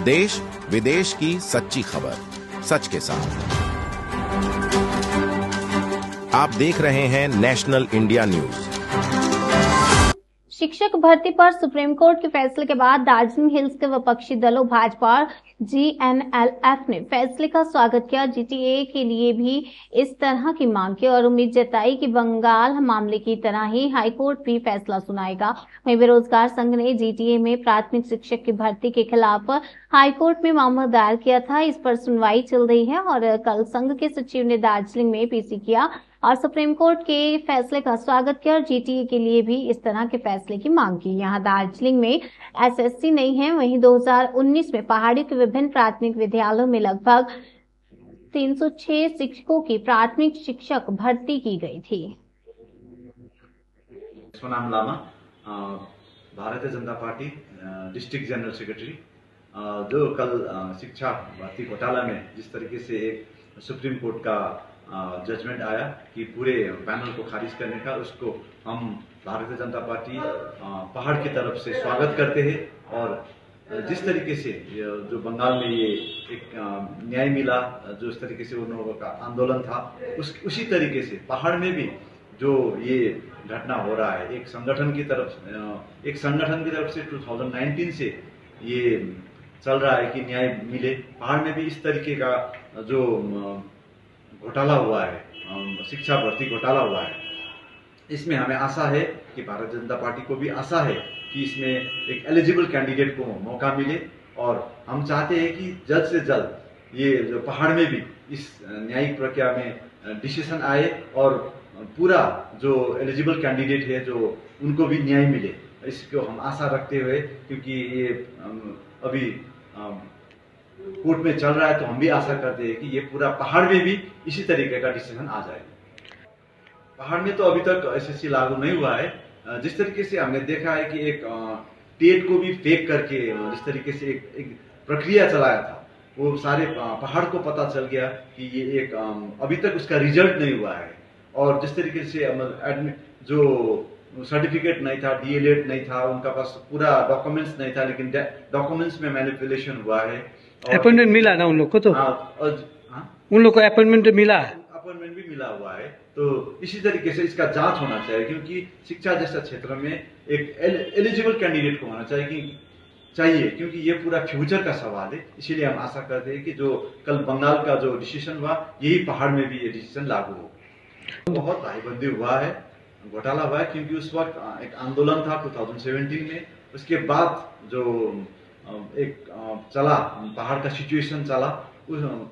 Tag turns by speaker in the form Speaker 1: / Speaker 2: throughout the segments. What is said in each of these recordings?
Speaker 1: देश विदेश की सच्ची खबर सच के साथ। आप देख रहे हैं नेशनल इंडिया न्यूज।
Speaker 2: शिक्षक भर्ती पर सुप्रीम कोर्ट के फैसले के बाद दार्जिलिंग हिल्स के विपक्षी दलों भाजपा और जीएनएलएफ ने फैसले का स्वागत किया। जीटीए के लिए भी इस तरह की मांग की और उम्मीद जताई कि बंगाल मामले की तरह ही हाईकोर्ट भी फैसला सुनाएगा। वहीं बेरोजगार संघ ने जीटीए में प्राथमिक शिक्षक की भर्ती के खिलाफ हाईकोर्ट में मामला दायर किया था। इस पर सुनवाई चल रही है और कल संघ के सचिव ने दार्जिलिंग में पीसी किया और सुप्रीम कोर्ट के फैसले का स्वागत किया और जीटीए के लिए भी इस तरह के फैसले की मांग की। यहाँ दार्जिलिंग में एसएससी नहीं है। वहीं 2019 में पहाड़ी के विभिन्न प्राथमिक विद्यालयों में लगभग 306 शिक्षकों की प्राथमिक शिक्षक भर्ती की गई थी।
Speaker 3: Sonam Lama, Bharatiya Janata party district general secretary. जो कल शिक्षा भर्ती घोटाला में जिस तरीके से एक सुप्रीम कोर्ट का जजमेंट आया कि पूरे पैनल को खारिज करने का, उसको हम भारतीय जनता पार्टी पहाड़ की तरफ से स्वागत करते हैं। और जिस तरीके से जो बंगाल में ये एक न्याय मिला, जो इस तरीके से उन लोगों का आंदोलन था, उसी तरीके से पहाड़ में भी जो ये घटना हो रहा है, एक संगठन की तरफ से 2019 से ये चल रहा है कि न्याय मिले। पहाड़ में भी इस तरीके का जो घोटाला हुआ है, शिक्षा भर्ती घोटाला हुआ है, इसमें हमें आशा है कि भारतीय जनता पार्टी को भी आशा है कि इसमें एक एलिजिबल कैंडिडेट को मौका मिले। और हम चाहते हैं कि जल्द से जल्द ये जो पहाड़ में भी इस न्यायिक प्रक्रिया में डिसीजन आए और पूरा जो एलिजिबल कैंडिडेट है जो उनको भी न्याय मिले, इसको हम आशा रखते हुए, क्योंकि ये अभी कोर्ट में चल रहा है, तो हम भी आशा करते हैं कि ये पूरा पहाड़ में भी इसी तरीके का डिसीजन आ जाए। पहाड़ में तो अभी तक एसएससी लागू नहीं हुआ है। जिस तरीके से हमने देखा है कि एक टेट को भी फेक करके जिस तरीके से एक प्रक्रिया चलाया था, वो सारे पहाड़ को पता चल गया कि ये एक अभी तक उसका रिजल्ट नहीं हुआ है। और जिस तरीके से जो सर्टिफिकेट नहीं था, डीएलएड नहीं था, उनका पास पूरा डॉक्यूमेंट्स नहीं था, लेकिन डॉक्यूमेंट्स में मैनिपुलेशन हुआ है।
Speaker 4: अपॉइंटमेंट मिला ना उन लोग को, तो उन लोग को अपॉइंटमेंट मिला है,
Speaker 3: अपॉइंटमेंट भी मिला हुआ है। तो इसी तरीके से इसका जांच होना चाहिए, क्योंकि शिक्षा जैसा क्षेत्र में एक एलिजिबल कैंडिडेट को होना चाहिए, क्योंकि ये पूरा फ्यूचर का सवाल है। इसीलिए हम आशा करते हैं कि जो कल बंगाल का जो डिसीजन हुआ, यही पहाड़ में भी ये डिसीजन लागू हो। बहुत भाईबंदी हुआ है, घोटाला हुआ है, क्योंकि उस वक्त एक आंदोलन था 2017 में। उसके बाद जो एक चला पहाड़ का सिचुएशन चला,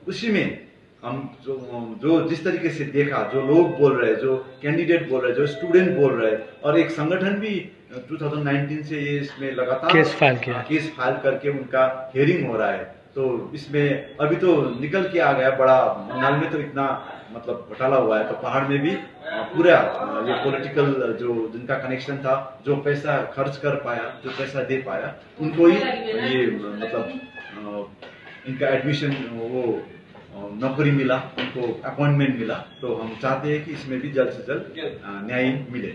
Speaker 3: उसी में हम जो जिस तरीके से देखा, जो लोग बोल रहे, जो कैंडिडेट बोल रहे, जो स्टूडेंट बोल रहे, और एक संगठन भी 2019 से ये इसमें लगातार केस फाइल करके उनका हियरिंग हो रहा है। तो इसमें अभी तो निकल के आ गया बड़ा, बंगाल में तो इतना मतलब घोटाला हुआ है, तो पहाड़ में भी पूरा ये पॉलिटिकल जो जिनका कनेक्शन था, जो पैसा खर्च कर पाया, जो पैसा दे पाया, उनको ही ये मतलब इनका एडमिशन, वो नौकरी मिला, उनको अपॉइंटमेंट मिला। तो हम चाहते हैं कि इसमें भी जल्द से जल्द न्याय मिले।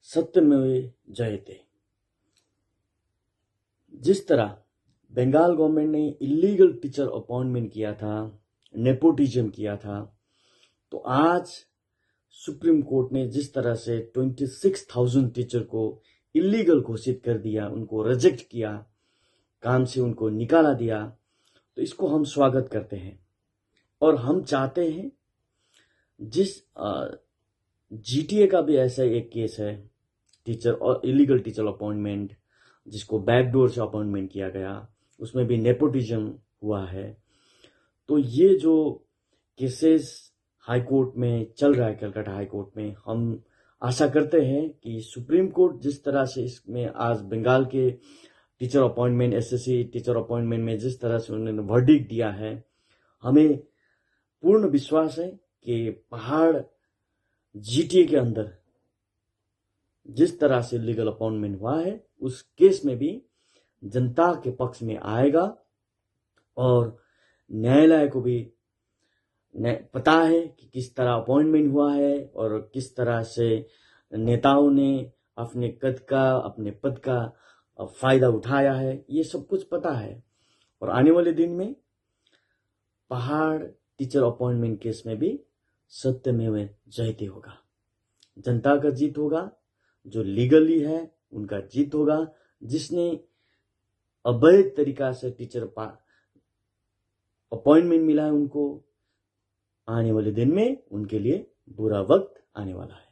Speaker 5: सत्यमेव जयते। जिस तरह बंगाल गवर्नमेंट ने इलीगल टीचर अपॉइंटमेंट किया था, नेपोटिज्म किया था, तो आज सुप्रीम कोर्ट ने जिस तरह से 26,000 टीचर को इलीगल घोषित कर दिया, उनको रिजेक्ट किया, काम से उनको निकाला दिया, तो इसको हम स्वागत करते हैं। और हम चाहते हैं जिस जीटीए का भी ऐसा एक केस है, टीचर और इलीगल टीचर अपॉइंटमेंट, जिसको बैकडोर से अपॉइंटमेंट किया गया, उसमें भी नेपोटिज्म हुआ है। तो ये जो केसेस हाई कोर्ट में चल रहा है, कलकत्ता हाई कोर्ट में, हम आशा करते हैं कि सुप्रीम कोर्ट जिस तरह से इसमें आज बंगाल के teacher appointment, SSC teacher appointment में जिस तरह से उन्होंने वर्डिक्ट दिया है, हमें पूर्ण विश्वास है कि पहाड़ जीटीए के अंदर जिस तरह से लीगल अपॉइंटमेंट हुआ है, उस केस में भी जनता के पक्ष में आएगा और न्यायालय को भी पता है कि किस तरह अपॉइंटमेंट हुआ है और किस तरह से नेताओं ने अपने पद का फायदा उठाया है, ये सब कुछ पता है। और आने वाले दिन में पहाड़ टीचर अपॉइंटमेंट केस में भी सत्यमेव जयते होगा, जनता का जीत होगा, जो लीगली है उनका जीत होगा। जिसने अवैध तरीका से टीचर अपॉइंटमेंट मिला है उनको आने वाले दिन में उनके लिए बुरा वक्त आने वाला है।